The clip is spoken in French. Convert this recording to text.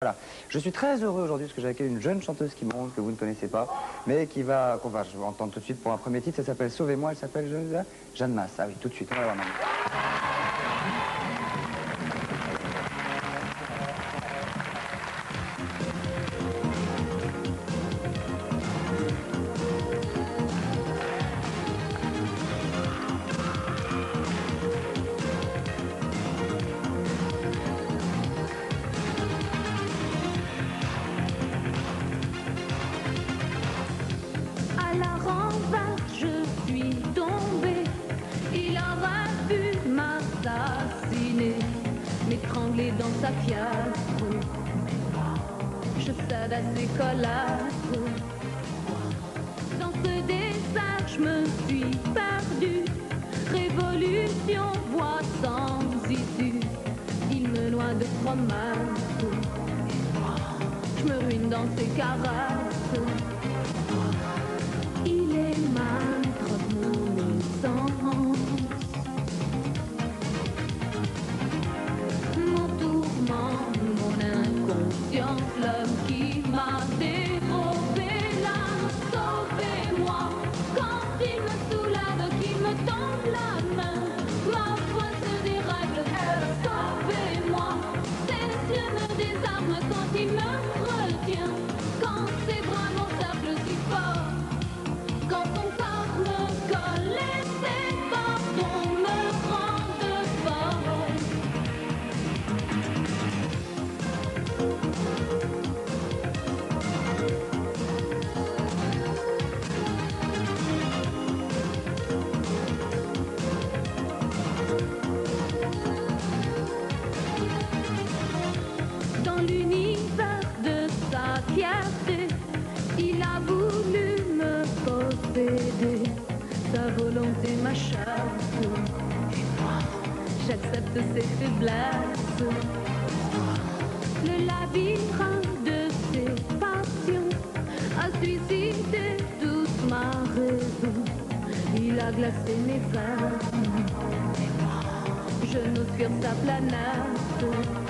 Voilà. Je suis très heureux aujourd'hui parce que j'ai accueilli une jeune chanteuse qui monte, que vous ne connaissez pas, mais qu'on va entendre tout de suite pour un premier titre. Ça s'appelle Sauvez-moi, elle s'appelle Jeanne Masse. Ah oui, tout de suite, on va la voir maintenant. À la renverse, je suis tombée. Il aurait pu m'assassiner, m'étrangler dans sa fiasco. Je cède à ses colères. Dans ce désert, je me suis perdue. Révolution, voie sans issue. Il me noie de promesses. Je me ruine dans ses caresses. Il est maître de mon essence, mon tourment, mon inconscience, l'homme qui m'a dérobé l'âme. Sauvez-moi quand il me soulève, qu'il me tend la main. Ma voix se dérègle, sauvez-moi. Ses yeux me désarment quand il me retient, quand ses bras m'encerclent si fort. Quand son corps me colle et ses pardons me rendent folle. Dans l'univers de sa fierté, il a voulu me posséder. Sa volonté m'achasse, et moi, j'accepte ses faiblesses. Le labyrinthe de ses passions a suicidé toute ma raison. Il a glacé mes veines, et moi, je n'ose fuir sa planète.